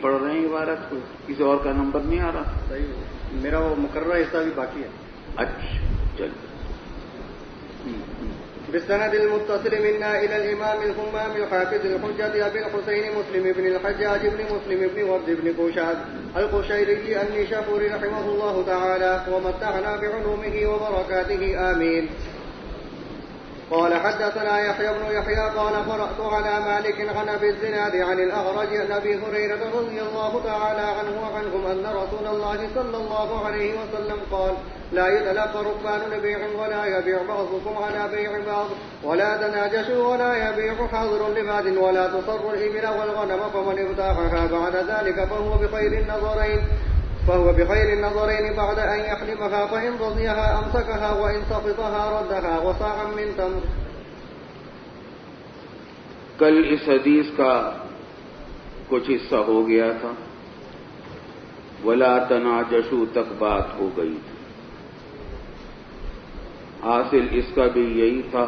پڑھ رہے ہیں عبارت کو، کسی اور کا نمبر نہیں آ رہا؟ صحیح، میرا وہ مقررہ حصہ بھی باقی ہے. اچھا چلو. بالسند المتصل منا إلى الإمام الهمام الحافظ الحجة أبي الحسين مسلم بن الحجاج بن مسلم بن وفد بن كوشاد القشيري النشابوري رحمه الله تعالى ومتعنا بعلومه وبركاته آمين. قال حدثنا يحيى بن يحيى قال قرأت على مالك عن أبي الزناد عن الأغرج عن أبي هريرة رضي الله تعالى عنه وعنهم أن رسول الله صلى الله عليه وسلم قال لا يتلقى ركبان لبيع ولا يبيع بعضكم على بيع بعض ولا تناجشوا ولا يبيع حاضر لباد ولا تصر الإبل والغنم فمن ابتاعها بعد ذلك فهو بخير النظرين بعد أن يحلمها فإن رضيها أمسكها وإن سقطها ردها وصاعا من تمر. کل اس حدیث کا کچھ حصہ ہو گیا تھا، ولا تناجشوا تک بات ہو گئی تھی. حاصل اس کا بھی یہی تھا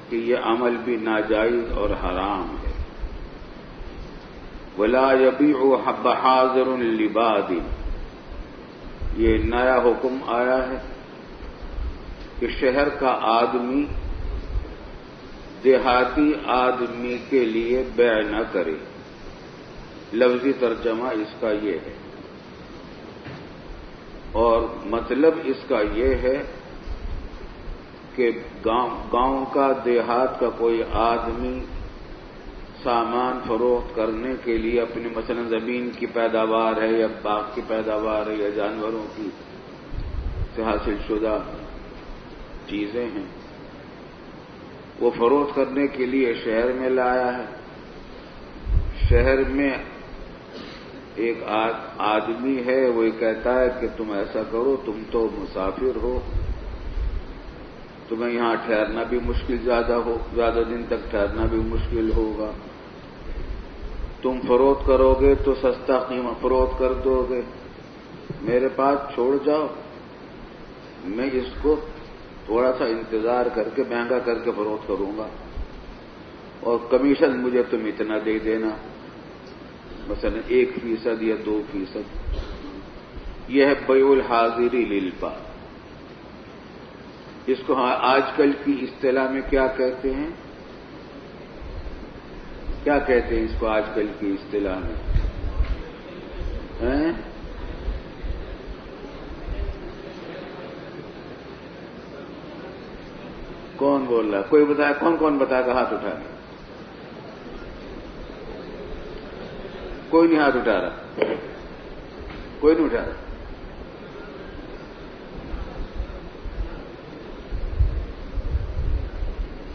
کہ یہ عمل بھی ناجائز اور حرام ہے. ولا يبيع بحاضر لباد، یہ نیا حکم آیا ہے کہ شہر کا آدمی دیہاتی آدمی کے لیے بیع نہ کرے. لفظی ترجمہ اس کا یہ ہے، اور مطلب اس کا یہ ہے کہ گاؤں کا دیہات کا کوئی آدمی سامان فروخت کرنے کے لیے اپنی مثلا زمین کی پیداوار ہے یا باغ کی پیداوار ہے یا جانوروں کی سے حاصل شدہ چیزیں ہیں، وہ فروخت کرنے کے لیے شہر میں لایا ہے. شہر میں ایک آدمی ہے، وہ کہتا ہے کہ تم ایسا کرو، تم تو مسافر ہو، تمہیں یہاں ٹھہرنا بھی مشکل زیادہ دن تک ٹھہرنا بھی مشکل ہوگا. تم فروخت کرو گے تو سستا قیمت فروخت کر دو گے، میرے پاس چھوڑ جاؤ، میں اس کو تھوڑا سا انتظار کر کے مہنگا کر کے فروخت کروں گا اور کمیشن مجھے تم اتنا دے دینا، مثلا 1% یا 2%. یہ ہے بیع الحاضر للباد. اس کو آج کل کی اصطلاح میں کیا کہتے ہیں؟ کیا کہتے ہیں اس کو آج کل کی اصطلاح میں؟ کون بول رہا ہے؟ کوئی بتایا؟ کون بتایا گا؟ ہاتھ اٹھا رہا؟ کوئی نہیں ہاتھ اٹھا رہا، کوئی نہیں اٹھا رہا.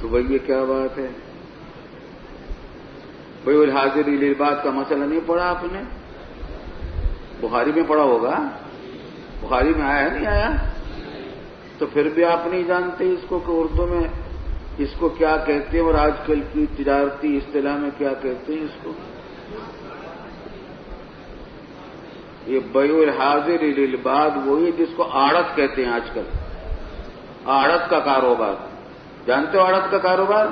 تو بھئی یہ کیا بات ہے؟ بیع الحاضر للباد کا مسئلہ نہیں پڑھا آپ نے؟ بخاری میں پڑھا ہوگا، بخاری میں آیا ہے نہیں آیا؟ تو پھر بھی آپ نہیں جانتے اس کو کہ اردو میں اس کو کیا کہتے ہیں اور آج کل کی تجارتی اصطلاح میں کیا کہتے ہیں اس کو؟ یہ بیع الحاضر للباد وہی جس کو آڑت کہتے ہیں آج کل. آڑت کا کاروبار جانتے ہو؟ آڑت کا کاروبار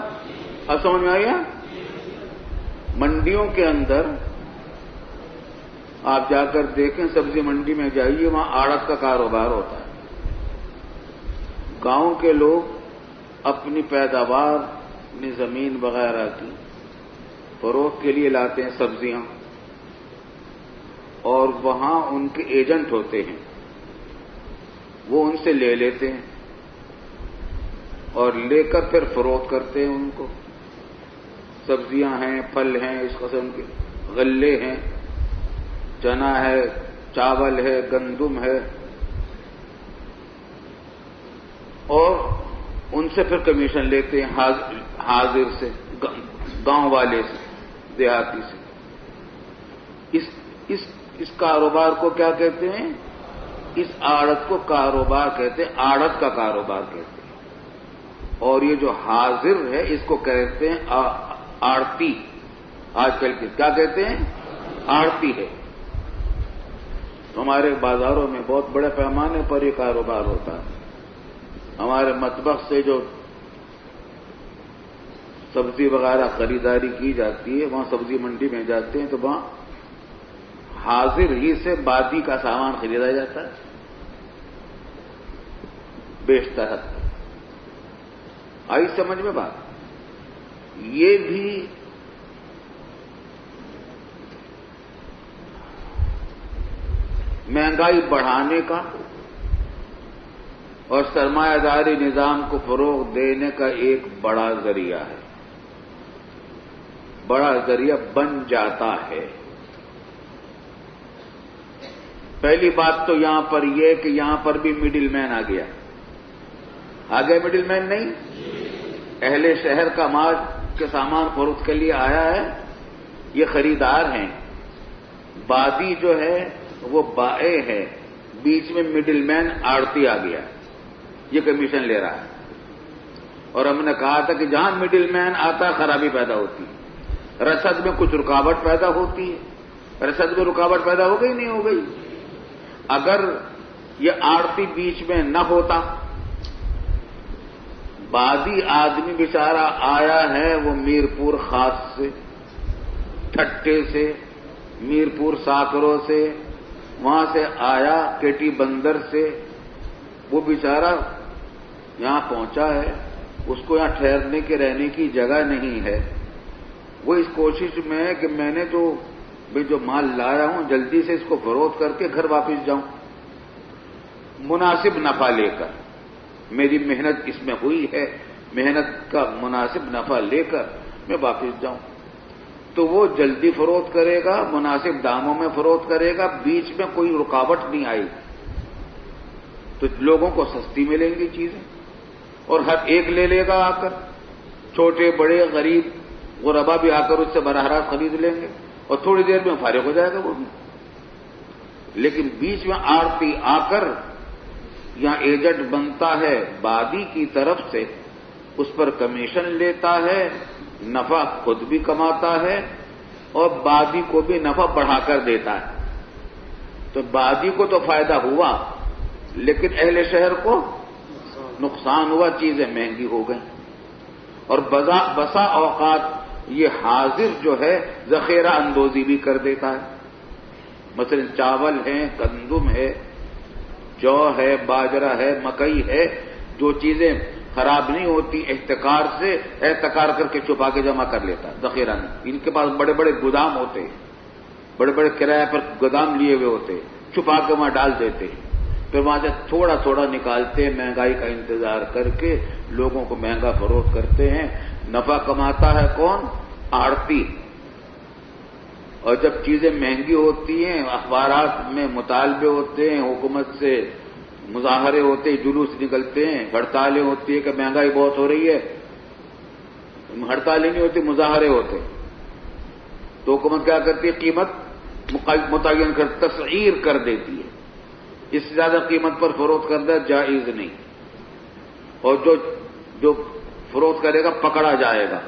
اب سمجھ میں آیا؟ منڈیوں کے اندر آپ جا کر دیکھیں، سبزی منڈی میں جائیے، وہاں آڑت کا کاروبار ہوتا ہے. گاؤں کے لوگ اپنی پیداوار، اپنی زمین وغیرہ کی فروخت کے لیے لاتے ہیں سبزیاں، اور وہاں ان کے ایجنٹ ہوتے ہیں، وہ ان سے لے لیتے ہیں اور لے کر پھر فروخت کرتے ہیں ان کو. سبزیاں ہیں، پھل ہیں، اس قسم کے غلے ہیں، چنا ہے، چاول ہے، گندم ہے، اور ان سے پھر کمیشن لیتے ہیں حاضر سے، گاؤں والے سے، دیہاتی سے. اس کاروبار کو کیا کہتے ہیں؟ اس آڑت کو کاروبار کہتے ہیں، آڑت کا کاروبار کہتے ہیں. اور یہ جو حاضر ہے اس کو کہتے ہیں آڑتی. آج کل کے کیا کہتے ہیں؟ آڑتی ہے. ہمارے بازاروں میں بہت بڑے پیمانے پر یہ کاروبار ہوتا ہے. ہمارے مطبخ سے جو سبزی وغیرہ خریداری کی جاتی ہے، وہاں سبزی منڈی میں جاتے ہیں تو وہاں حاضر ہی سے بادی کا سامان خریدا جاتا ہے، بیشتر حد تک۔ آئی سمجھ میں بات؟ یہ بھی مہنگائی بڑھانے کا اور سرمایہ داری نظام کو فروغ دینے کا ایک بڑا ذریعہ ہے، بڑا ذریعہ بن جاتا ہے۔ پہلی بات تو یہاں پر یہ کہ یہاں پر بھی مڈل مین آ گیا۔ آگے مڈل مین نہیں، اہل شہر کا مال کے سامان فروخت کے لیے آیا ہے، یہ خریدار ہیں، بادی جو ہے وہ بائع ہے، بیچ میں مڈل مین آڑتی آ گیا، یہ کمیشن لے رہا ہے۔ اور ہم نے کہا تھا کہ جہاں مڈل مین آتا خرابی پیدا ہوتی ہے، رسد میں کچھ رکاوٹ پیدا ہوتی ہے۔ رسد میں رکاوٹ پیدا ہو گئی نہیں ہو گئی؟ اگر یہ آڑتی بیچ میں نہ ہوتا، بادی آدمی بیچارہ آیا ہے وہ میرپور خاص سے، ٹھٹے سے، میرپور ساکروں سے، وہاں سے آیا کیٹی بندر سے، وہ بیچارہ یہاں پہنچا ہے، اس کو یہاں ٹھہرنے کے رہنے کی جگہ نہیں ہے، وہ اس کوشش میں ہے کہ میں نے جو مال لایا ہوں جلدی سے اس کو فروخت کر کے گھر واپس جاؤں، مناسب نفع لے کر، میری محنت اس میں ہوئی ہے، محنت کا مناسب نفع لے کر میں واپس جاؤں، تو وہ جلدی فروخت کرے گا، مناسب داموں میں فروخت کرے گا، بیچ میں کوئی رکاوٹ نہیں آئی، تو لوگوں کو سستی ملیں گی چیزیں، اور ہر ایک لے لے گا آ کر، چھوٹے بڑے غریب غربا بھی آ کر اس سے براہ راست خرید لیں گے، اور تھوڑی دیر میں فارغ ہو جائے گا وہ بھی۔ لیکن بیچ میں آڑتی آ کر یہاں ایجنٹ بنتا ہے، بادی کی طرف سے اس پر کمیشن لیتا ہے، نفع خود بھی کماتا ہے اور بادی کو بھی نفع بڑھا کر دیتا ہے، تو بادی کو تو فائدہ ہوا لیکن اہل شہر کو نقصان ہوا، چیزیں مہنگی ہو گئیں۔ اور بسا اوقات یہ حاضر جو ہے ذخیرہ اندوزی بھی کر دیتا ہے، مثلا چاول ہے، گندم ہے، جو ہے، باجرہ ہے، مکئی ہے، جو چیزیں خراب نہیں ہوتی، احتکار کر کے چھپا کے جمع کر لیتا ہے، ذخیرہ نہیں۔ ان کے پاس بڑے بڑے گودام ہوتے ہیں، بڑے بڑے کرایہ پر گودام لیے ہوئے ہوتے ہیں، چھپا کے وہاں ڈال دیتے ہیں، پھر وہاں سے تھوڑا تھوڑا نکالتے ہیں، مہنگائی کا انتظار کر کے لوگوں کو مہنگا فروخت کرتے ہیں۔ نفع کماتا ہے کون؟ آڑتی۔ اور جب چیزیں مہنگی ہوتی ہیں، اخبارات میں مطالبے ہوتے ہیں، حکومت سے مظاہرے ہوتے ہیں، جلوس نکلتے ہیں، ہڑتالیں ہوتی ہیں کہ مہنگائی بہت ہو رہی ہے، ہڑتالیں نہیں ہوتی، مظاہرے ہوتے، تو حکومت کیا کرتی ہے؟ قیمت متعین کر، تسعیر کر دیتی ہے، اس سے زیادہ قیمت پر فروخت کرنا جائز نہیں، اور جو فروخت کرے گا پکڑا جائے گا،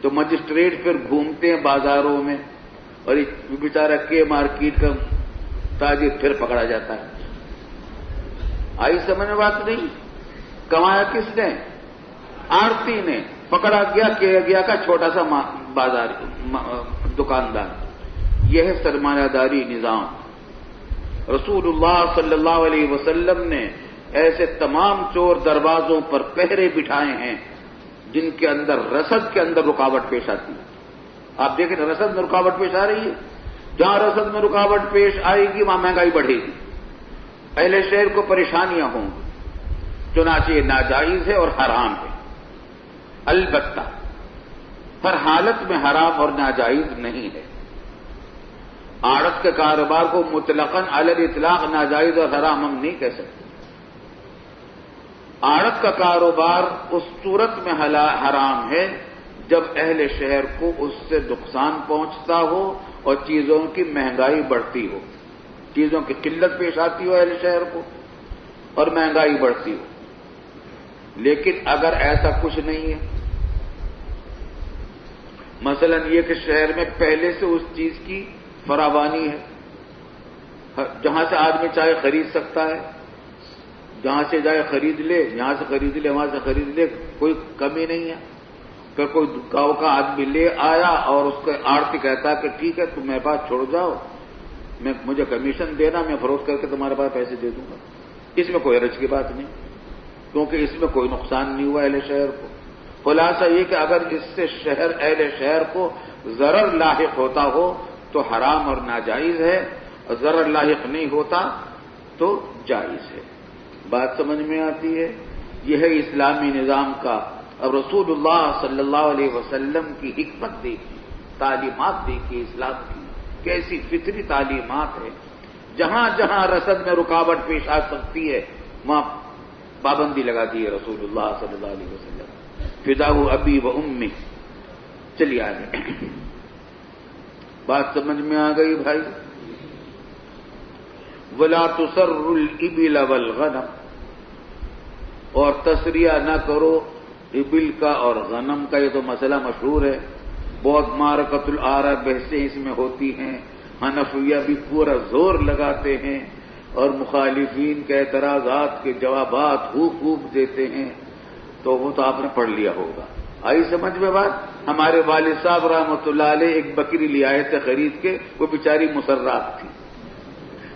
تو مجسٹریٹ پھر گھومتے ہیں بازاروں میں، اور بیچارہ کے مارکیٹ کا تاجر پھر پکڑا جاتا ہے۔ آئی سمجھ میں بات نہیں؟ کمایا کس نے؟ آڑتی نے، پکڑا گیا کا چھوٹا سا بازار دکاندار۔ یہ ہے سرمایہ داری نظام۔ رسول اللہ صلی اللہ علیہ وسلم نے ایسے تمام چور دروازوں پر پہرے بٹھائے ہیں جن کے اندر رسد کے اندر رکاوٹ پیش آتی ہے۔ آپ دیکھیں رسد میں رکاوٹ پیش آ رہی ہے، جہاں رسد میں رکاوٹ پیش آئے گی وہاں مہنگائی بڑھے گی، اہل شہر کو پریشانیاں ہوں گی، چنانچہ یہ ناجائز ہے اور حرام ہے۔ البتہ ہر حالت میں حرام اور ناجائز نہیں ہے۔ آڑت کے کاروبار کو مطلقاً علی الاطلاق ناجائز اور حرام ہم نہیں کہہ سکتے۔ آڑت کا کاروبار اس صورت میں حرام ہے جب اہل شہر کو اس سے نقصان پہنچتا ہو اور چیزوں کی مہنگائی بڑھتی ہو، چیزوں کی قلت پیش آتی ہو اہل شہر کو اور مہنگائی بڑھتی ہو۔ لیکن اگر ایسا کچھ نہیں ہے، مثلا یہ کہ شہر میں پہلے سے اس چیز کی فراوانی ہے، جہاں سے آدمی چاہے خرید سکتا ہے، جہاں سے جائے خرید لے، یہاں سے خرید لے، وہاں سے خرید لے، کوئی کمی نہیں ہے۔ پھر کوئی گاؤں کا آدمی لے آیا اور اس کو آڑتی کہتا ہے کہ ٹھیک ہے تم میرے پاس چھوڑ جاؤ، مجھے کمیشن دینا، میں فروخت کر کے تمہارے پاس پیسے دے دوں گا. اس میں کوئی حرج کی بات نہیں، کیونکہ اس میں کوئی نقصان نہیں ہوا اہل شہر کو. خلاصہ یہ کہ اگر اس سے اہل شہر کو ضرر لاحق ہوتا ہو تو حرام اور ناجائز ہے، اور ضرر لاحق نہیں ہوتا تو جائز ہے. بات سمجھ میں آتی ہے؟ یہ ہے اسلامی نظام کا. اب رسول اللہ صلی اللہ علیہ وسلم کی حکمت دیکھیے، تعلیمات دیکھیے اسلام کی، کیسی فطری تعلیمات ہے. جہاں جہاں رسد میں رکاوٹ پیش آ سکتی ہے وہاں پابندی لگا دی ہے رسول اللہ صلی اللہ علیہ وسلم. فداہ ابی و امی. چلیے آگے. بات سمجھ میں آ گئی بھائی؟ ولا تسر الابل والغنم، اور تسریہ نہ کرو ابل کا اور غنم کا. یہ تو مسئلہ مشہور ہے، بہت معرکۃ الآراء بحثیں اس میں ہوتی ہیں. حنفیہ بھی پورا زور لگاتے ہیں اور مخالفین کے اعتراضات کے جوابات خوب دیتے ہیں. تو وہ تو آپ نے پڑھ لیا ہوگا. آئی سمجھ میں بات؟ ہمارے والد صاحب رحمۃ اللہ علیہ ایک بکری لے آئے تھے خرید کے، وہ بیچاری مسرات تھی.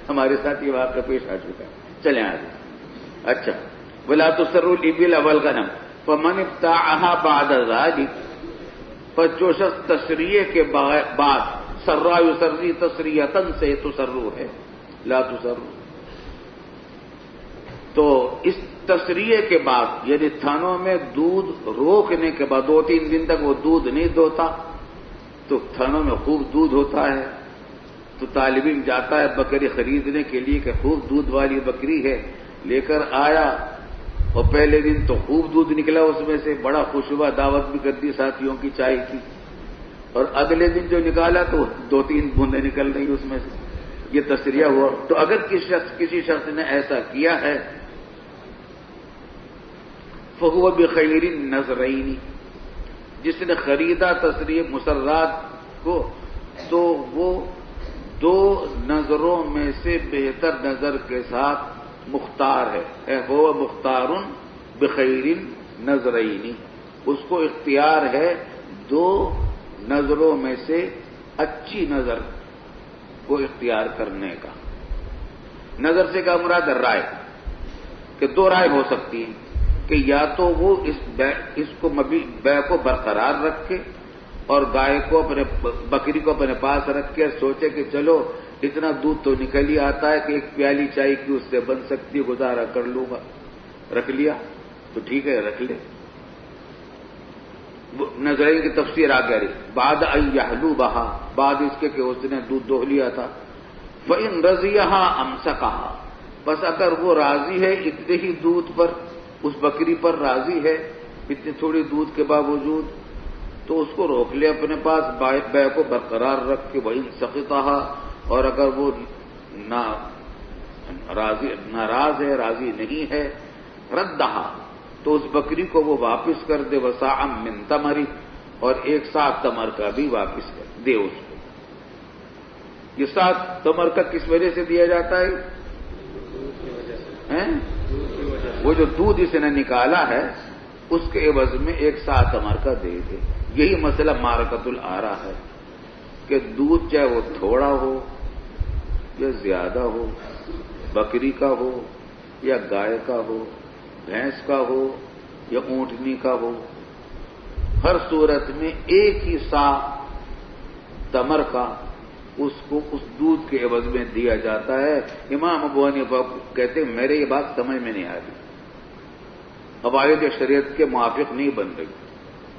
ہمارے ساتھ یہ واقعہ پیش آ چکا ہے. چلیں آگے. اچھا، ولا تسر الابل والغنم فمن ابتاعها بعد ذلك، پر جو شخص تسریہ کے بعد، سرا یسری تسریتن سے تسرو ہے، لا تسرو، تو اس تسریہ کے بعد یعنی تھنوں میں دودھ روکنے کے بعد 2-3 دن تک وہ دودھ نہیں دوتا تو تھنوں میں خوب دودھ ہوتا ہے. تو طالب علم جاتا ہے بکری خریدنے کے لیے کہ خوب دودھ والی بکری ہے، لے کر آیا اور پہلے دن تو خوب دودھ نکلا اس میں سے، بڑا خوش ہوا، دعوت بھی کر دی ساتھیوں کی چائے کی. اور اگلے دن جو نکالا تو 2-3 بوندیں نکل رہی اس میں سے. یہ تسریہ ہوا. تو اگر کسی شخص نے ایسا کیا ہے فہو بخیر النظرین، جس نے خریدا تسریہ مسرات کو تو وہ 2 نظروں میں سے بہتر نظر کے ساتھ مختار ہے. وہ مختار بخیر النظرین، اس کو اختیار ہے 2 نظروں میں سے اچھی نظر کو اختیار کرنے کا. نظر سے کیا مراد؟ رائے، کہ 2 رائے ہو سکتی ہیں کہ یا تو وہ اس کو بے کو برقرار رکھے اور گائے کو بکری کو اپنے پاس رکھ کے سوچے کہ چلو اتنا دودھ تو نکل ہی آتا ہے کہ 1 پیالی چائے کی اس سے بن سکتی، گزارا کر لوں گا. رکھ لیا تو ٹھیک ہے، رکھ لے. نظرین کی تفسیر آ گئی. بعد ان یحلوبھا، بعد اس کے کہ اس نے دودھ دوہ لیا تھا. فإن رضیھا امسکھا، بس اگر وہ راضی ہے اتنے ہی دودھ پر، اس بکری پر راضی ہے اتنی تھوڑی دودھ کے باوجود، تو اس کو روک لے اپنے پاس، بے کو برقرار رکھ کے. وإن سخطھا، اور اگر وہ ناراض ہے، راضی نہیں ہے، ردھا، تو اس بکری کو وہ واپس کر دے. وصاعا من تمر، اور 1 سا تمر کا بھی واپس کر دے اس کو. یہ 7 تمر کا کس وجہ سے دیا جاتا ہے؟ وہ جو دودھ اس نے نکالا ہے اس کے عوض میں 1 سا تمر کا دے دے. یہی مسئلہ معرکۃ الآراء ہے کہ دودھ چاہے وہ تھوڑا ہو یا زیادہ ہو، بکری کا ہو یا گائے کا ہو، بھینس کا ہو یا اونٹنی کا ہو، ہر صورت میں 1 ہی سا تمر کا اس کو اس دودھ کے عوض میں دیا جاتا ہے. امام ابو حنیفہ کہتے ہیں میرے یہ بات سمجھ میں نہیں آ رہی، قواعد شریعت کے موافق نہیں بن رہی.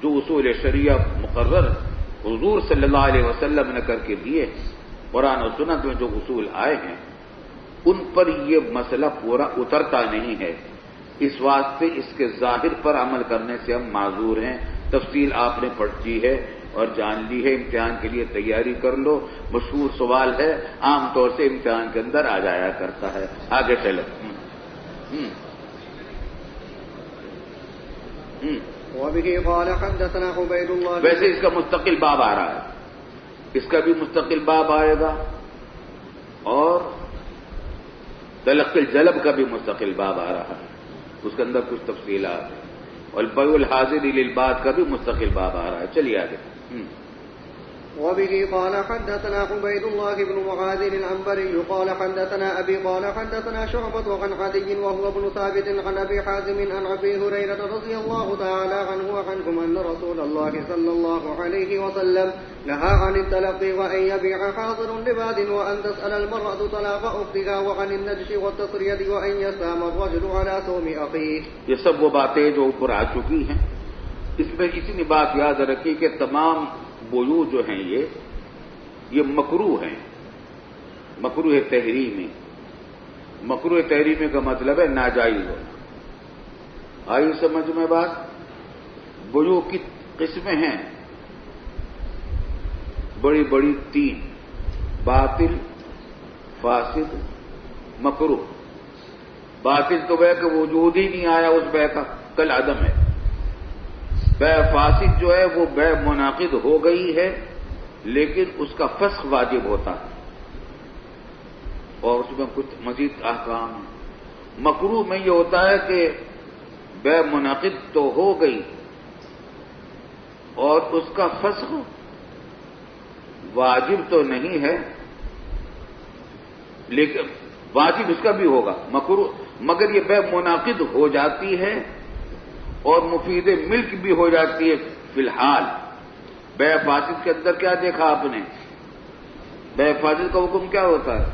جو اصول شریعہ مقرر حضور صلی اللہ علیہ وسلم نے کر کے دیے، قرآن و سنت میں جو اصول آئے ہیں ان پر یہ مسئلہ پورا اترتا نہیں ہے. اس واسطے اس کے ظاہر پر عمل کرنے سے ہم معذور ہیں. تفصیل آپ نے پڑھی ہے اور جان لی ہے، امتحان کے لیے تیاری کر لو. مشہور سوال ہے، عام طور سے امتحان کے اندر آ جایا کرتا ہے. آگے چلو. وبه قال حدثنا عبيد الله. ویسے اس کا مستقل باب آ رہا ہے، اس کا بھی مستقل باب آئے گا، اور تلقی الجلب کا بھی مستقل باب آ رہا ہے، اس کے اندر کچھ تفصیلات ہیں. اور البیع الحاضر للباد کا بھی مستقل باب آ رہا ہے. چلیے آگے. وبه قال حدثنا عبيد الله بن معاذ العنبري قال حدثنا أبي قال حدثنا شعبة عن عدي وهو ابن ثابت عن أبي حازم عن أبي هريرة رضي الله تعالى عنه وعنكم أن رسول الله صلى الله عليه وسلم نهى عن التلقي وأن يبيع حاضر لباد وأن تسأل المرأة طلاق أختها وعن النجش والتصرية وأن يسام الرجل على ثوم أخيه. یہ سب وہ باتیں جو اوپر آ چکی ہیں. اس میں اتنی بات یاد رکھی کہ تمام بیوع جو ہیں یہ مکروہ ہیں. مکروہ تحریمی. مکروہ تحریمی کا مطلب ہے ناجائز ہونا. آئی سمجھ میں بات؟ بیوع کی قسمیں ہیں بڑی بڑی 3: باطل، فاسد، مکروہ. باطل تو بے کہ وجود ہی نہیں آیا اس بے کا، کل عدم ہے. بے فاسد جو ہے وہ بے منعقد ہو گئی ہے لیکن اس کا فسخ واجب ہوتا ہے اور اس میں کچھ مزید احکام ہیں. مکروہ میں یہ ہوتا ہے کہ بے منعقد تو ہو گئی اور اس کا فسخ واجب تو نہیں ہے لیکن واجب اس کا بھی ہوگا مکروہ، مگر یہ بے منعقد ہو جاتی ہے اور مفید ملک بھی ہو جاتی ہے. فی الحال بے فاسد کے اندر کیا دیکھا آپ نے؟ بے فاسد کا حکم کیا ہوتا ہے؟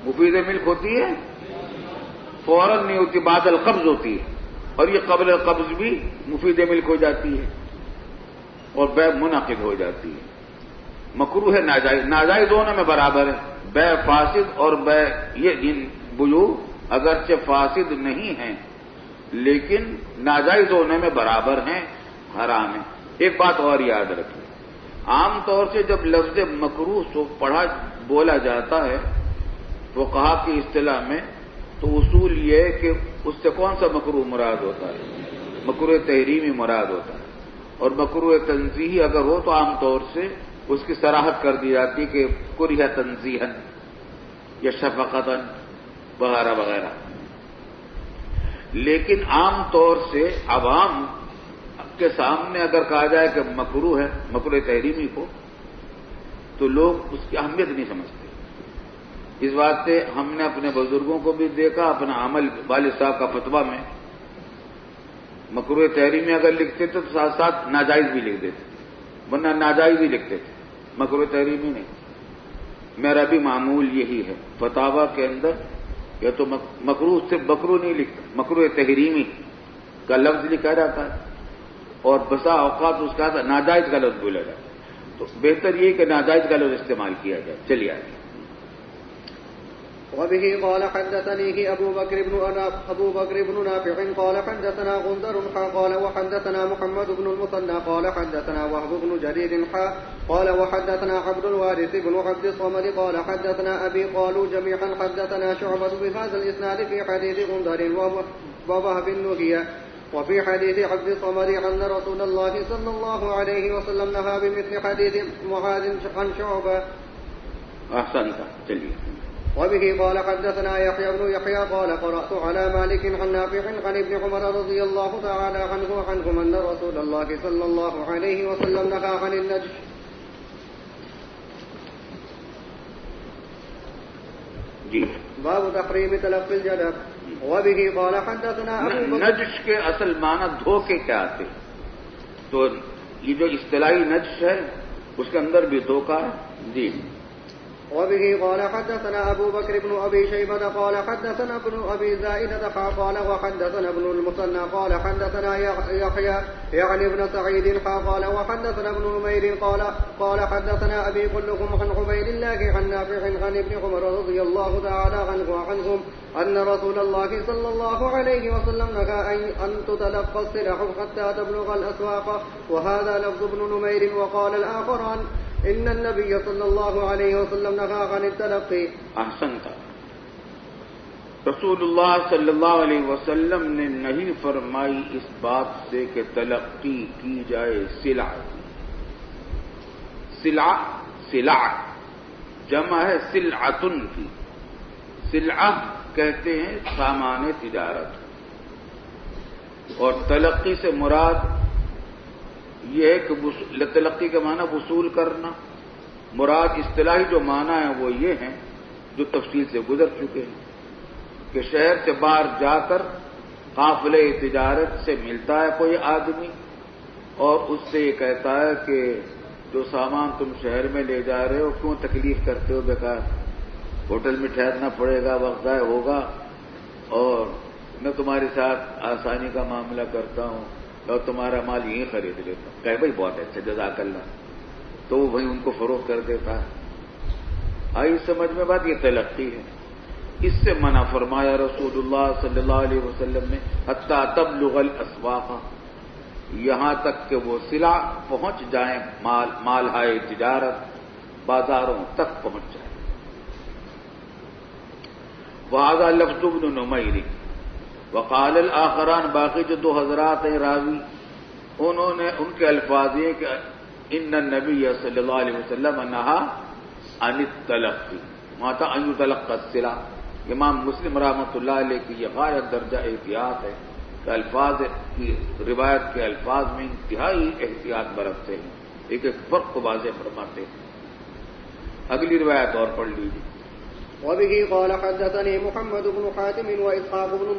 مفید ملک ہوتی ہے، فوراً نہیں ہوتی، بعد القبض ہوتی ہے، اور یہ قبل القبض بھی مفید ملک ہو جاتی ہے اور بے منعقد ہو جاتی ہے. مکروہ ہے ناجائز. ناجائز دونوں میں برابر ہے. بے فاسد اور بے، یہ ان بیوع اگرچہ فاسد نہیں ہیں لیکن ناجائز ہونے میں برابر ہیں، حرام ہیں. ایک بات اور یاد رکھیں، عام طور سے جب لفظ مکروہ بولا جاتا ہے فقہا کی اصطلاح میں تو اصول یہ ہے کہ اس سے کون سا مکروہ مراد ہوتا ہے؟ مکروہ تحریمی مراد ہوتا ہے. اور مکروہ تنزیہی اگر ہو تو عام طور سے اس کی صراحت کر دی جاتی کہ کریہ تنزیہا یا شفقتاً وغیرہ وغیرہ. لیکن عام طور سے عوام کے سامنے اگر کہا جائے کہ مکروہ ہے، مکروہ تحریمی کو، تو لوگ اس کی اہمیت نہیں سمجھتے. اس بات سے ہم نے اپنے بزرگوں کو بھی دیکھا، اپنا عمل والد صاحب کا فتویٰ میں مکروہ تحریمی اگر لکھتے تھے تو ساتھ ساتھ ناجائز بھی لکھ دیتے، ورنہ ناجائز ہی لکھتے تھے، مکروہ تحریمی نہیں. میرا بھی معمول یہی ہے، فتاویٰ کے اندر یا تو مکروہ سے مکروہ نہیں لکھتا، مکروہ تحریمی کا لفظ لکھا جاتا ہے اور بسا اوقات اس کا ناجائز کا لفظ بولا جاتا ہے. تو بہتر یہ کہ ناجائز کا لفظ استعمال کیا جائے. چلیے آگے. وبه قال حدثني أبو بكر بن نافع قال حدثنا غندر قال وحدثنا محمد بن المثنى قال حدثنا وهب بن جرير قال وحدثنا عبد الوارث بن عبد الصمد قال حدثنا أبي قالوا جميعا حدثنا شعبة بهذا الإسناد في حديث غندر ووهب النهية وفي حديث عبد الصمد أن رسول الله صلى الله عليه وسلم نهى بمثل حديث معاذ عن شعبة. أحسنت. چلیے. وبه قال حدثنا يحيى بن يحيى قال قرأت على مالك عن نافع عن ابن عمر رضي الله تعالى عنهم أن رسول الله صلى الله عليه وسلم نهى عن النجش. باب تحريم تلقي الجدب. وبه قال حدثنا نجش کے اصل معنی دھوکے کیا آتے؟ تو یہ جو اصطلاحی نجش ہے اس کے اندر بھی دھوکہ ہے. جی. وبه قال حدثنا أبو بكر بن أبي شيبة قال حدثنا ابن أبي زائدة قال وحدثنا ابن المثنى قال حدثنا يحيى يعني ابن سعيد قال وحدثنا ابن نمير قال حدثنا أبي كلهم عن عبيد الله عن نافع عن ابن عمر رضي الله تعالى عنهم أن رسول الله صلى الله عليه وسلم نهى أن تتلقى السلع حتى تبلغ الأسواق. وهذا لفظ ابن نمير. وقال الآخران إن النبي صلى الله عليه وسلم نهى عن التلقي. احسنت. رسول اللہ صلی اللہ علیہ وسلم نے نہیں فرمائی اس بات سے کہ تلقی کی جائے سلع. سلع جمع ہے سلعتن کی. سلعہ کہتے ہیں سامان تجارت، اور تلقی سے مراد یہ ہے کہ تلقی کا معنی وصول کرنا، مراد اصطلاحی جو معنی ہے وہ یہ ہیں جو تفصیل سے گزر چکے ہیں کہ شہر سے باہر جا کر قافلے تجارت سے ملتا ہے کوئی آدمی اور اس سے یہ کہتا ہے کہ جو سامان تم شہر میں لے جا رہے ہو کیوں تکلیف کرتے ہو، بیکار ہوٹل میں ٹھہرنا پڑے گا، وقت ضائع ہوگا، اور میں تمہارے ساتھ آسانی کا معاملہ کرتا ہوں اور تمہارا مال یہیں خرید لیتا ہوں۔ کہے بھائی بہت اچھا، جزاک اللہ، تو وہ وہیں ان کو فروخت کر دیتا ہے۔ آئی سمجھ میں بات، یہ تلقی ہے۔ اس سے منع فرمایا رسول اللہ صلی اللہ علیہ وسلم نے، حتی تبلغ الاسواق، یہاں تک کہ وہ سلع پہنچ جائیں، مال ہائے تجارت بازاروں تک پہنچ جائیں۔ وہذا لفظ ابن نمیر وقال الاخران، باقی جو دو حضرات ہیں راوی، انہوں نے ان کے الفاظ یہ کہ ان النبی صلی اللہ علیہ وسلم نہا عن التلقی، ماتا ان یتلقى السلع۔ امام مسلم رحمۃ اللہ علیہ کی یہ غایت درجہ احتیاط ہے کہ الفاظ کی روایت کے الفاظ میں انتہائی احتیاط برتتے ہیں، ایک ایک فرق کو واضح فرماتے ہیں۔ اگلی روایت اور پڑھ لیجیے۔ وبه قال حدثني محمد بن حاتم وإسحاق بن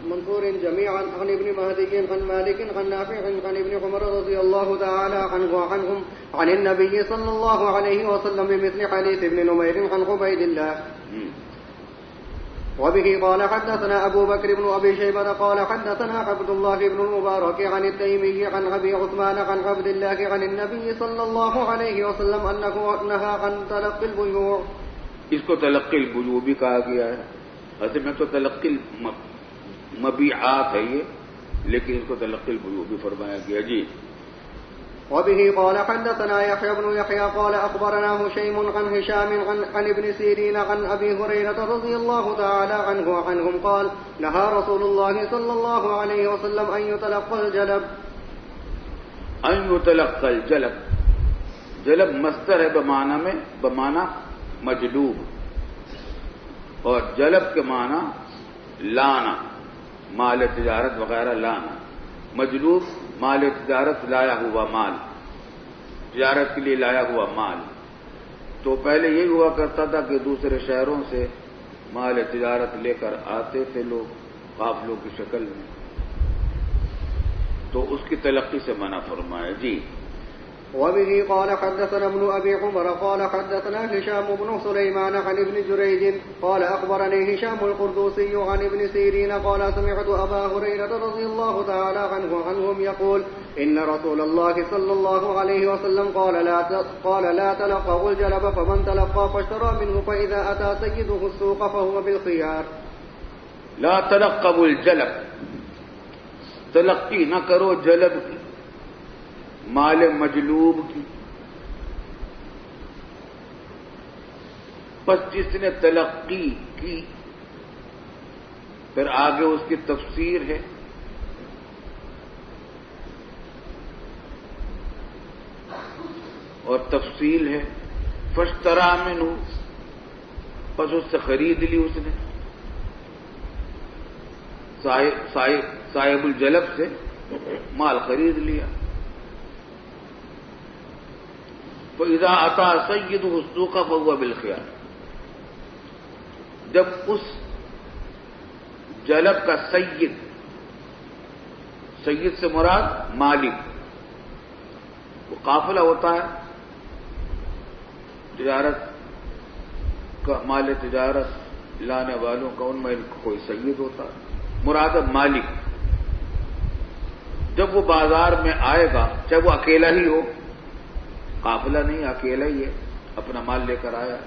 منصور جميعا عن ابن مهدي عن مالك عن نافع عن ابن عمر رضي الله تعالى عنهم عن النبي صلى الله عليه وسلم بمثل حديث ابن نمير عن عبيد الله. وبه قال حدثنا أبو بكر بن أبي شيبة قال حدثنا عبد الله بن المبارك عن التيمي عن أبي عثمان عن عبد الله عن النبي صلى الله عليه وسلم أنه نهى عن تلقي البيوع. اس کو تلقی البیوع بھی کہا گیا ہے، اصل میں تو تلقی المبیعات ہے یہ، لیکن اس کو تلقی البیوع بھی فرمایا گیا۔ جی۔ وبه قال حدثنا يحيى بن يحيى قال أخبرنا هشيم عن هشام عن ابن سيرين عن أبي هريرة رضي الله تعالى عنهم قال نهى رسول الله صلى الله عليه وسلم أن يتلقى الجلب. أن يتلقى الجلب، جلب مصدر ہے بمعنی مجلوب، اور جلب کے معنی لانا، مال تجارت وغیرہ لانا، مجلوب مال تجارت لایا ہوا مال، تجارت کے لیے لایا ہوا مال۔ تو پہلے یہی ہوا کرتا تھا کہ دوسرے شہروں سے مال تجارت لے کر آتے تھے لوگ قافلوں کی شکل میں، تو اس کی تلقی سے منع فرمایا۔ جی۔ وبه قال حدثنا ابن أبي عمر قال حدثنا هشام بن سليمان عن ابن جريج قال أخبرني هشام القردوسي عن ابن سيرين قال سمعت أبا هريرة رضي الله تعالى عنهم يقول إن رسول الله صلى الله عليه وسلم قال لا تلقوا الجلب فمن تلقى فاشترى منه فإذا أتى سيده السوق فهو بالخيار. لا تلقوا الجلب، تلقی نہ کرو جلب کی، مال مجلوب کی۔ بس جس نے تلقی کی، پھر آگے اس کی تفسیر ہے۔ اور تفصیل ہے، فاشترى منہ، بس اس سے خرید لی اس نے، صاحب الجلب سے مال خرید لیا۔ فَإِذَا أَتَى سَيِّدُهُ السُّوقَ فَهُوَ بِالْخِيَارِ، جب اس جلب کا سید سے مراد مالک، وہ قافلہ ہوتا ہے تجارت کا، مال تجارت لانے والوں کا، ان میں کوئی سید ہوتا ہے، مراد مالک۔ جب وہ بازار میں آئے گا، چاہے وہ اکیلا ہی ہو، قافلہ نہیں، اکیلا ہی ہے، اپنا مال لے کر آیا۔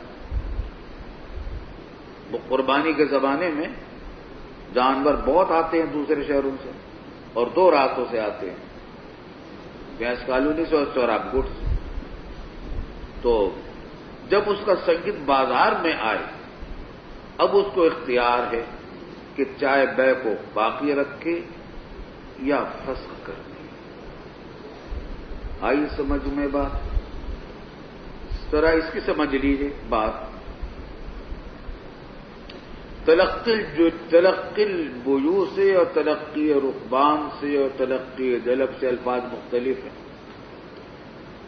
وہ قربانی کے زمانے میں جانور بہت آتے ہیں دوسرے شہروں سے، اور دو راستوں سے آتے ہیں، بھینس کالونی سے اور چوراب گٹ سے۔ تو جب اس کا سید بازار میں آئے، اب اس کو اختیار ہے کہ چاہے بے کو باقی رکھے یا فسخ کر دے۔ آئی سمجھ میں بات؟ ذرا اس کی سمجھ لیجیے بات۔ تلقی البیوع سے اور تلقی رکبان سے اور تلقی جلب سے الفاظ مختلف ہیں.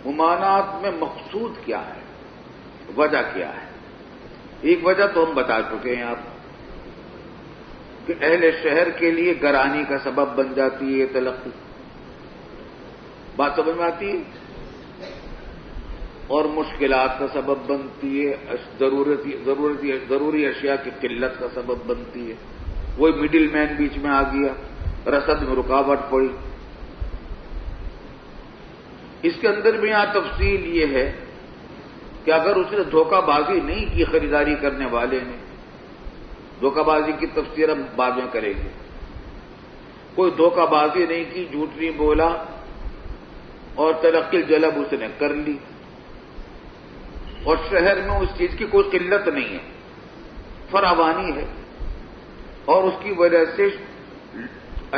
ممانعت میں مقصود کیا ہے، وجہ کیا ہے؟ ایک وجہ تو ہم بتا چکے ہیں آپ کہ اہل شہر کے لیے گرانی کا سبب بن جاتی ہے یہ تلقی. بات سمجھ میں آتی ہے؟ اور مشکلات کا سبب بنتی ہے، ضروری اشیاء کی قلت کا سبب بنتی ہے. وہی مڈل مین بیچ میں آ گیا، رسد میں رکاوٹ پڑی. اس کے اندر بھی یہاں تفصیل یہ ہے کہ اگر اس نے دھوکہ بازی نہیں کی خریداری کرنے والے نے، دھوکہ بازی کی تفسیر ہم بعد میں کریں گے، کوئی دھوکہ بازی نہیں کی، جھوٹ نہیں بولا اور تلقی الجلب اس نے کر لی، اور شہر میں اس چیز کی کوئی قلت نہیں ہے، فراوانی ہے، اور اس کی وجہ سے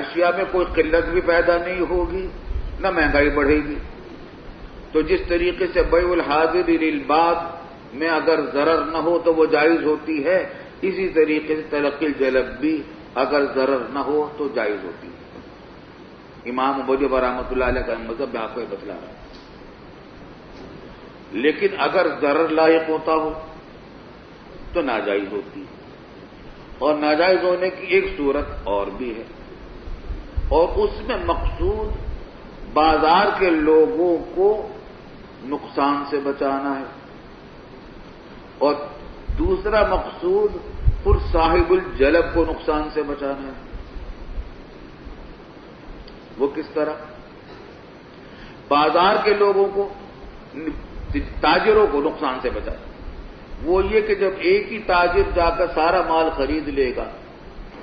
اشیاء میں کوئی قلت بھی پیدا نہیں ہوگی، نہ مہنگائی بڑھے گی. تو جس طریقے سے بیع الحاضر للباد میں اگر ضرر نہ ہو تو وہ جائز ہوتی ہے، اسی طریقے سے تلقی الجلب بھی اگر ضرر نہ ہو تو جائز ہوتی ہے. امام ابو رحمۃ اللہ علیہ کا مذہب میں آپ کو یہ بتلا رہا ہے. لیکن اگر ضرر لاحق ہوتا ہو تو ناجائز ہوتی ہے. اور ناجائز ہونے کی ایک صورت اور بھی ہے، اور اس میں مقصود بازار کے لوگوں کو نقصان سے بچانا ہے، اور دوسرا مقصود پھر صاحب الجلب کو نقصان سے بچانا ہے. وہ کس طرح؟ بازار کے لوگوں کو، تاجروں کو نقصان سے بچانا. وہ یہ کہ جب ایک ہی تاجر جا کر سارا مال خرید لے گا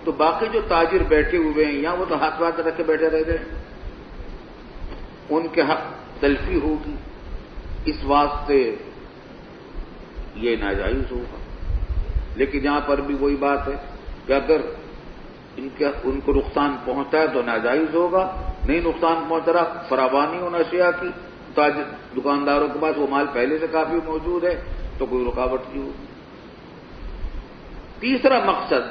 تو باقی جو تاجر بیٹھے ہوئے ہیں یہاں وہ تو ہاتھ ہاتھ رکھ کے بیٹھے رہ گئے، ان کے حق تلفی ہوگی. اس واسطے یہ ناجائز ہوگا. لیکن یہاں پر بھی وہی بات ہے کہ اگر ان کو نقصان پہنچا ہے تو ناجائز ہوگا، نہیں نقصان پہنچ رہا، فراوانی ہونا اشیاء کی، دکانداروں کے پاس وہ مال پہلے سے کافی موجود ہے تو کوئی رکاوٹ نہیں ہوگی. تیسرا مقصد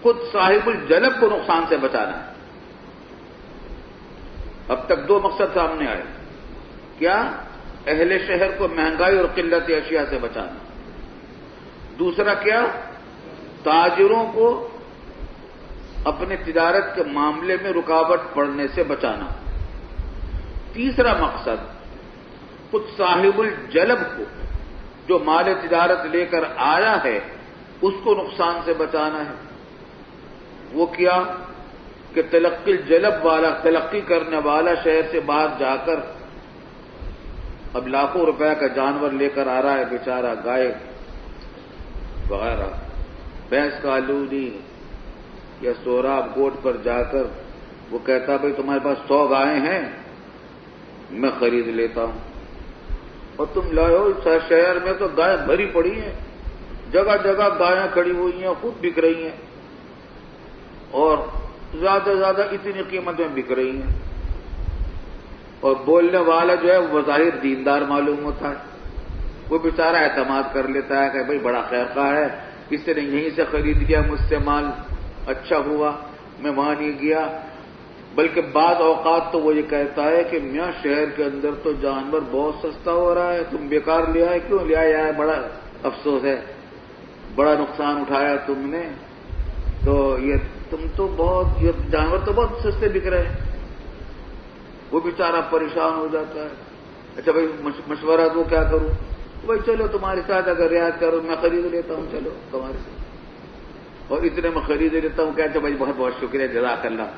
خود صاحب الجلب کو نقصان سے بچانا ہے. اب تک دو مقصد سامنے آئے. کیا؟ اہل شہر کو مہنگائی اور قلت اشیاء سے بچانا. دوسرا کیا؟ تاجروں کو اپنے تجارت کے معاملے میں رکاوٹ پڑنے سے بچانا. تیسرا مقصد خود صاحب الجلب کو جو مال تجارت لے کر آیا ہے اس کو نقصان سے بچانا ہے. وہ کیا کہ تلقی الجلب والا، تلقی کرنے والا شہر سے باہر جا کر اب لاکھوں روپے کا جانور لے کر آ رہا ہے بیچارہ، گائے وغیرہ، بھینس کا آلودی یا سوراب گوٹ پر جا کر وہ کہتا بھائی تمہارے پاس 100 گائیں ہیں، میں خرید لیتا ہوں. اور تم لائے ہو شہر میں تو گائیں بھری پڑی ہیں، جگہ جگہ گائیں کھڑی ہوئی ہیں، خود بک رہی ہیں، اور زیادہ سے زیادہ اتنی قیمت میں بک رہی ہیں. اور بولنے والا جو ہے وہ ظاہر دیندار معلوم ہوتا ہے، وہ بیچارہ اعتماد کر لیتا ہے کہ بھائی بڑا خیر خواہ ہے، کسی نے یہیں سے خرید لیا مجھ سے مال، اچھا ہوا میں وہاں نہیں گیا. بلکہ بعض اوقات تو وہ یہ کہتا ہے کہ میاں شہر کے اندر تو جانور بہت سستا ہو رہا ہے، تم بیکار لے آئے، کیوں لے آئے یار، بڑا افسوس ہے، بڑا نقصان اٹھایا تم نے، تو یہ تم تو بہت، یہ جانور تو بہت سستے بک رہے ہیں. وہ بیچارہ پریشان ہو جاتا ہے. اچھا بھائی مشورہ دو کیا کروں؟ بھائی چلو تمہارے ساتھ اگر رعایت کرو میں خرید لیتا ہوں، چلو تمہارے ساتھ، اور اتنے میں خرید لیتا ہوں. کہتے بھائی بہت بہت شکریہ، جزاک اللہ.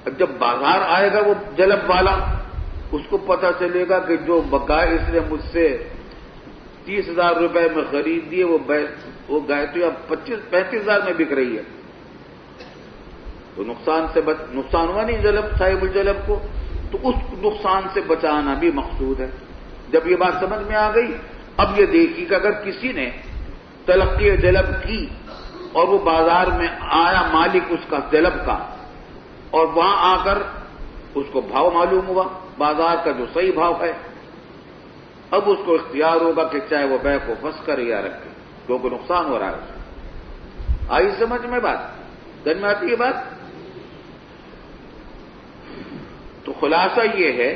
اب جب بازار آئے گا وہ جلب والا، اس کو پتہ چلے گا کہ جو گائے اس نے مجھ سے 30,000 روپے میں خرید دیے، وہ گائے تو اب 35,000 میں بک رہی ہے، تو نقصان ہوا نہیں جلب صاحب الجلب کو. تو اس نقصان سے بچانا بھی مقصود ہے. جب یہ بات سمجھ میں آ گئی، اب یہ دیکھیے کہ اگر کسی نے تلقی جلب کی اور وہ بازار میں آیا مالک اس کا جلب کا، اور وہاں آ کر اس کو بھاؤ معلوم ہوا بازار کا جو صحیح بھاؤ ہے، اب اس کو اختیار ہوگا کہ چاہے وہ بیع کو پھنس کر یا رکھے. کیونکہ نقصان ہو رہا ہے. آئی سمجھ میں بات؟ سمجھ میں آتی ہے بات؟ تو خلاصہ یہ ہے،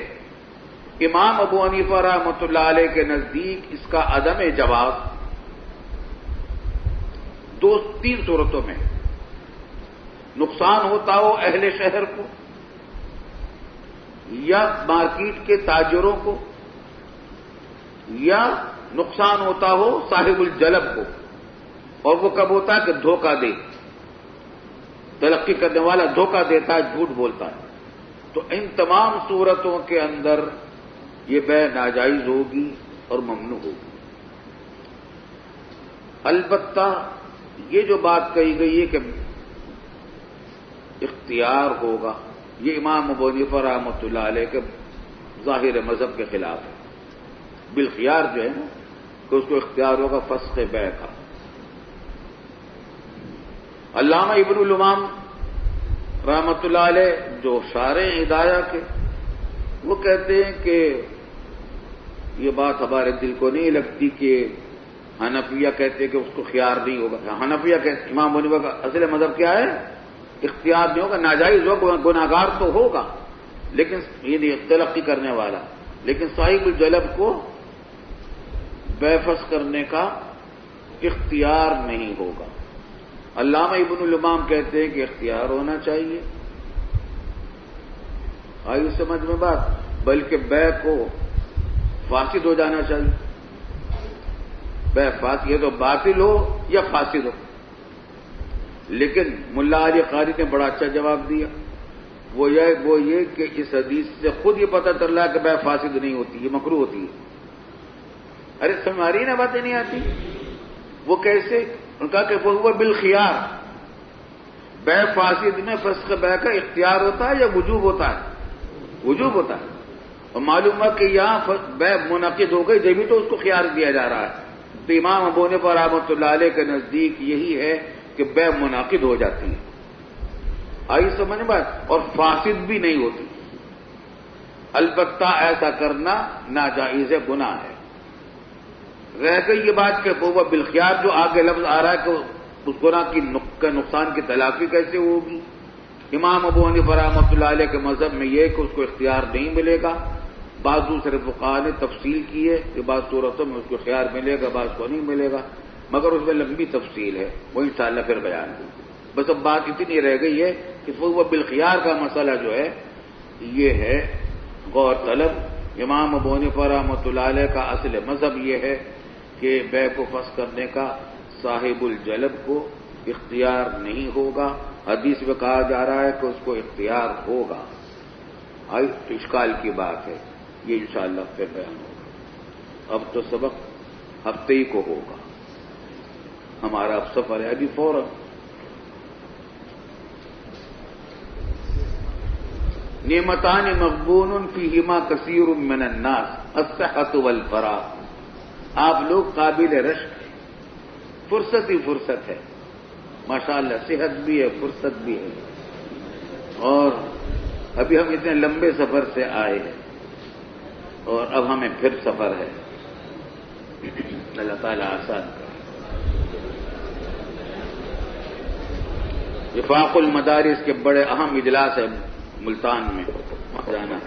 امام ابو حنیفہ رحمۃ اللہ علیہ کے نزدیک اس کا عدم جواز تین صورتوں میں، نقصان ہوتا ہو اہل شہر کو یا مارکیٹ کے تاجروں کو، یا نقصان ہوتا ہو صاحب الجلب کو. اور وہ کب ہوتا ہے کہ دھوکہ دے، تلقی کرنے والا دھوکہ دیتا ہے، جھوٹ بولتا ہے. تو ان تمام صورتوں کے اندر یہ بیع ناجائز ہوگی اور ممنوع ہوگی. البتہ یہ جو بات کہی گئی ہے کہ اختیار ہوگا، یہ امام ابو حنیفہ رحمۃ اللہ علیہ کے ظاہر مذہب کے خلاف ہے. بالخیار جو ہے نا کہ اس کو اختیار ہوگا فسخ بیع کا. علامہ ابن الامام رحمۃ اللہ علیہ جو شارح ہدایہ کے، وہ کہتے ہیں کہ یہ بات ہمارے دل کو نہیں لگتی کہ حنفیہ کہتے کہ اس کو خیار نہیں ہوگا. حنفیہ کہتے امام ابو حنیفہ کا اصل مذہب کیا ہے؟ اختیار نہیں ہوگا، ناجائز ہوگا، گناہگار تو ہوگا لیکن یہ نہیں تلقی کرنے والا، لیکن صاحب الجلب کو بیع فسخ کرنے کا اختیار نہیں ہوگا. علامہ ابن الامام کہتے ہیں کہ اختیار ہونا چاہیے. آئی سمجھ میں بات؟ بلکہ بیع کو فاسد ہو جانا چاہیے. بیع فاسد، یہ تو باطل ہو یا فاسد ہو. لیکن ملا علی قاری نے بڑا اچھا جواب دیا، وہ یہ کہ اس حدیث سے خود یہ پتہ چل رہا ہے کہ بیع فاسد نہیں ہوتی، یہ مکروہ ہوتی ہے. ارے تمہاری نا باتیں نہیں آتی. وہ کیسے؟ ان کا کہ وہ بالخیار، بیع فاسد میں فسخ بیع کا اختیار ہوتا ہے یا وجوب ہوتا ہے؟ وجوب ہوتا ہے. اور معلوم ہے کہ یہاں بیع منعقد ہو گئی جبھی تو اس کو خیار دیا جا رہا ہے. تو امام ابو حنیفہ رحمۃ اللہ علیہ کے نزدیک یہی ہے کہ بیع منعقد ہو جاتی ہے. آئی سمجھ بات؟ اور فاسد بھی نہیں ہوتی. البتہ ایسا کرنا ناجائز گناہ ہے. رہ گئی یہ بات کہ وہ بالخیار جو آگے لفظ آ رہا ہے کہ اس گناہ کی نقصان کی تلافی کیسے ہوگی. امام ابو حنیفہ رحمۃ اللہ علیہ کے مذہب میں یہ کہ اس کو اختیار نہیں ملے گا. بعض دوسرے فقہاء نے تفصیل کی ہے کہ بعض صورتوں میں اس کو اختیار ملے گا، بعض کو نہیں ملے گا، مگر اس میں لمبی تفصیل ہے، وہ انشاءاللہ پھر بیان ہوگی. بس اب بات اتنی رہ گئی ہے کہ وہ بالخیار کا مسئلہ جو ہے یہ ہے غور طلب. امام ابو حنیفہ رحمۃ اللہ علیہ کا اصل مذہب یہ ہے کہ بیع کو فسخ کرنے کا صاحب الجلب کو اختیار نہیں ہوگا. حدیث میں کہا جا رہا ہے کہ اس کو اختیار ہوگا. آئی تو اشکال کی بات ہے، یہ انشاءاللہ پھر بیان ہوگا. اب تو سبق ہفتے ہی کو ہوگا، ہمارا اب سفر ہے ابھی فوراً. نعمتان مغبون فیہما کثیر من الناس الصحۃ والفراغ. آپ لوگ قابل رشک ہیں، فرصت ہی فرصت ہے، ماشاءاللہ صحت بھی ہے، فرصت بھی ہے. اور ابھی ہم اتنے لمبے سفر سے آئے ہیں اور اب ہمیں پھر سفر ہے. اللہ تعالیٰ آسان کرے. وفاق المدارس کے بڑے اہم اجلاس ہے ملتان میں جانا.